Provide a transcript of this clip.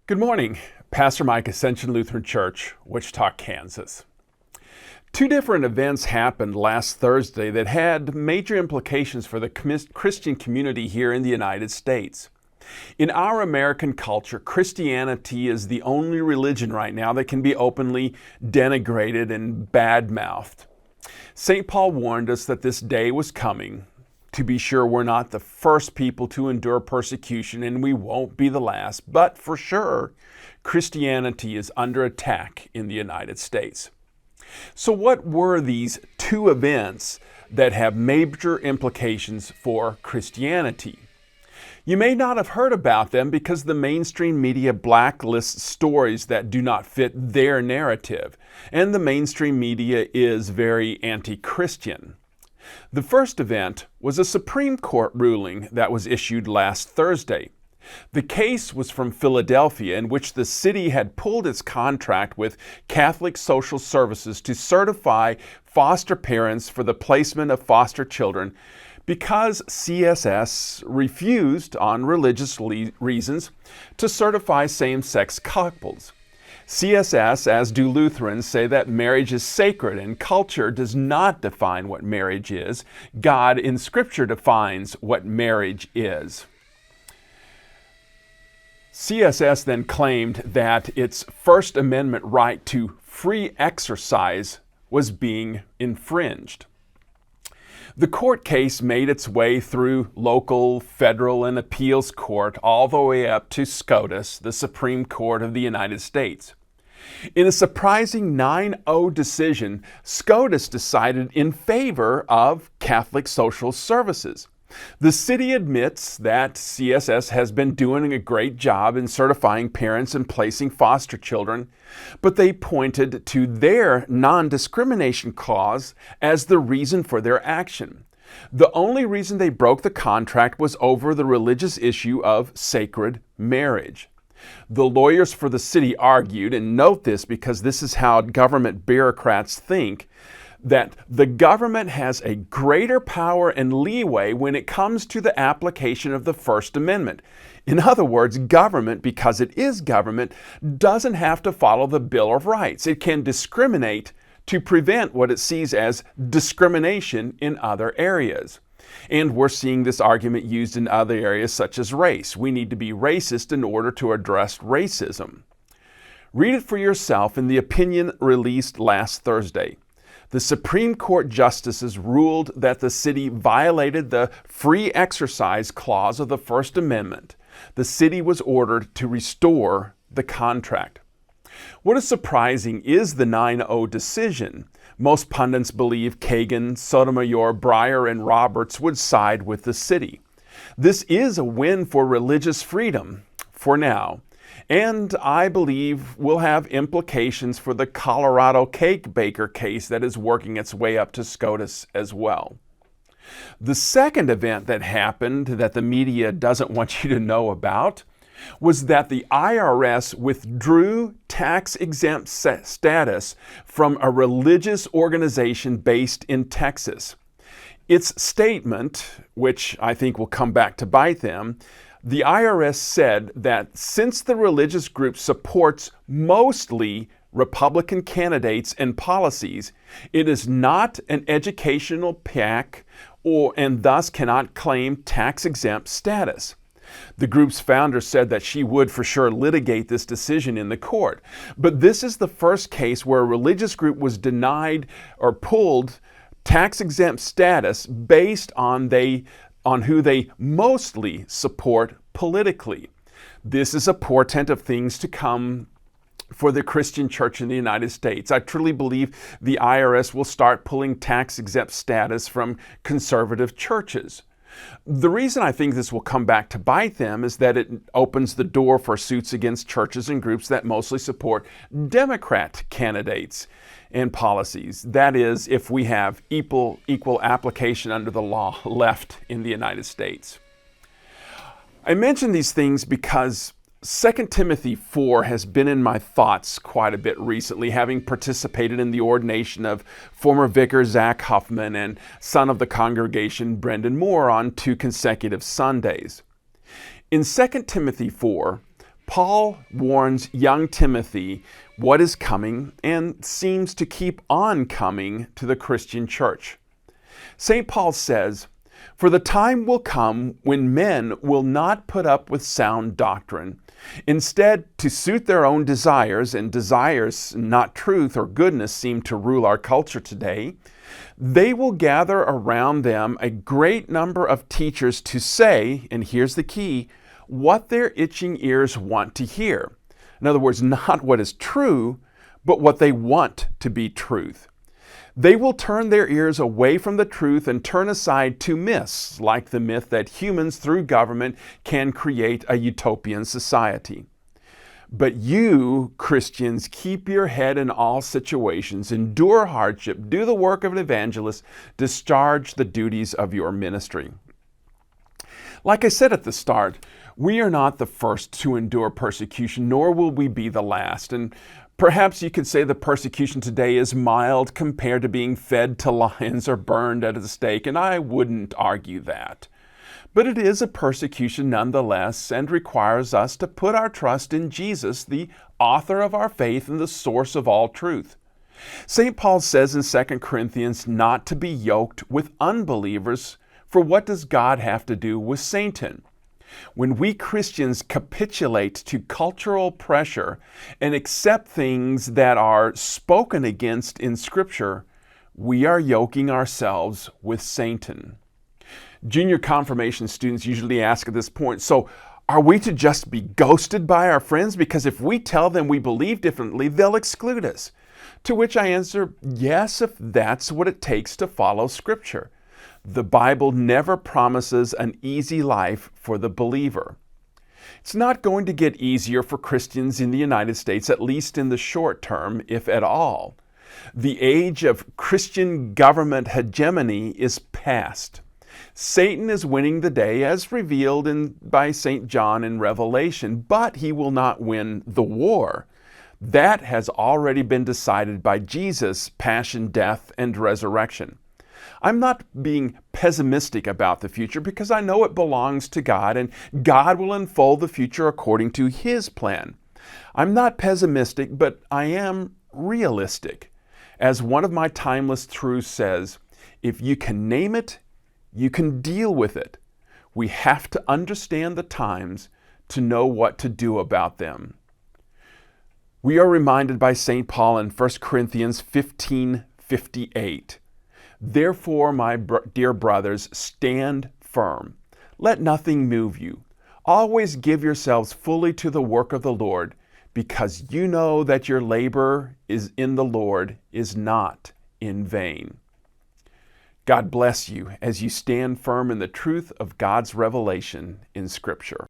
Good morning. Pastor Mike, Ascension Lutheran Church, Wichita, Kansas. Two different events happened last Thursday that had major implications for the Christian community here in the United States. In our American culture, Christianity is the only religion right now that can be openly denigrated and bad-mouthed. St. Paul warned us that this day was coming. To be sure, we're not the first people to endure persecution, and we won't be the last, but for sure, Christianity is under attack in the United States. So what were these two events that have major implications for Christianity? You may not have heard about them because the mainstream media blacklists stories that do not fit their narrative, and the mainstream media is very anti-Christian. The first event was a Supreme Court ruling that was issued last Thursday. The case was from Philadelphia, in which the city had pulled its contract with Catholic Social Services to certify foster parents for the placement of foster children because CSS refused, on religious reasons, to certify same-sex couples. CSS, as do Lutherans, say that marriage is sacred and culture does not define what marriage is. God in Scripture defines what marriage is. CSS then claimed that its First Amendment right to free exercise was being infringed. The court case made its way through local, federal, and appeals court all the way up to SCOTUS, the Supreme Court of the United States. In a surprising 9-0 decision, SCOTUS decided in favor of Catholic Social Services. The city admits that CSS has been doing a great job in certifying parents and placing foster children, but they pointed to their non-discrimination clause as the reason for their action. The only reason they broke the contract was over the religious issue of sacred marriage. The lawyers for the city argued, and note this because this is how government bureaucrats think, that the government has a greater power and leeway when it comes to the application of the First Amendment. In other words, government, because it is government, doesn't have to follow the Bill of Rights. It can discriminate to prevent what it sees as discrimination in other areas. And we're seeing this argument used in other areas such as race. We need to be racist in order to address racism. Read it for yourself in the opinion released last Thursday. The Supreme Court justices ruled that the city violated the free exercise clause of the First Amendment. The city was ordered to restore the contract. What is surprising is the 9-0 decision. Most pundits believe Kagan, Sotomayor, Breyer, and Roberts would side with the city. This is a win for religious freedom, for now, and I believe will have implications for the Colorado cake baker case that is working its way up to SCOTUS as well. The second event that happened that the media doesn't want you to know about was that the IRS withdrew tax-exempt status from a religious organization based in Texas. Its statement, which I think will come back to bite them, the IRS said that since the religious group supports mostly Republican candidates and policies, it is not an educational PAC and thus cannot claim tax-exempt status. The group's founder said that she would for sure litigate this decision in the court. But this is the first case where a religious group was denied or pulled tax-exempt status based on who they mostly support politically. This is a portent of things to come for the Christian church in the United States. I truly believe the IRS will start pulling tax-exempt status from conservative churches. The reason I think this will come back to bite them is that it opens the door for suits against churches and groups that mostly support Democrat candidates and policies. That is, if we have equal application under the law left in the United States. I mention these things because 2 Timothy 4 has been in my thoughts quite a bit recently, having participated in the ordination of former vicar Zach Huffman and son of the congregation Brendan Moore on 2 consecutive Sundays. In 2 Timothy 4, Paul warns young Timothy what is coming and seems to keep on coming to the Christian church. St. Paul says, "For the time will come when men will not put up with sound doctrine. Instead, to suit their own desires, and desires, not truth or goodness, seem to rule our culture today, they will gather around them a great number of teachers to say," and here's the key, "what their itching ears want to hear." In other words, not what is true, but what they want to be truth. They will turn their ears away from the truth and turn aside to myths, like the myth that humans through government can create a utopian society. But you, Christians, keep your head in all situations, endure hardship, do the work of an evangelist, discharge the duties of your ministry. Like I said at the start, we are not the first to endure persecution, nor will we be the last. And perhaps you could say the persecution today is mild compared to being fed to lions or burned at a stake, and I wouldn't argue that. But it is a persecution nonetheless, and requires us to put our trust in Jesus, the author of our faith and the source of all truth. St. Paul says in 2 Corinthians not to be yoked with unbelievers, for what does God have to do with Satan? When we Christians capitulate to cultural pressure and accept things that are spoken against in Scripture, we are yoking ourselves with Satan. Junior confirmation students usually ask at this point, so are we to just be ghosted by our friends? Because if we tell them we believe differently, they'll exclude us. To which I answer, yes, if that's what it takes to follow Scripture. The Bible never promises an easy life for the believer. It's not going to get easier for Christians in the United States, at least in the short term, if at all. The age of Christian government hegemony is past. Satan is winning the day as revealed by St. John in Revelation, but he will not win the war. That has already been decided by Jesus' passion, death, and resurrection. I'm not being pessimistic about the future because I know it belongs to God and God will unfold the future according to His plan. I'm not pessimistic, but I am realistic. As one of my timeless truths says, if you can name it, you can deal with it. We have to understand the times to know what to do about them. We are reminded by St. Paul in 1 Corinthians 15:58. Therefore, my dear brothers, stand firm. Let nothing move you. Always give yourselves fully to the work of the Lord, because you know that your labor is in the Lord is not in vain. God bless you as you stand firm in the truth of God's revelation in Scripture.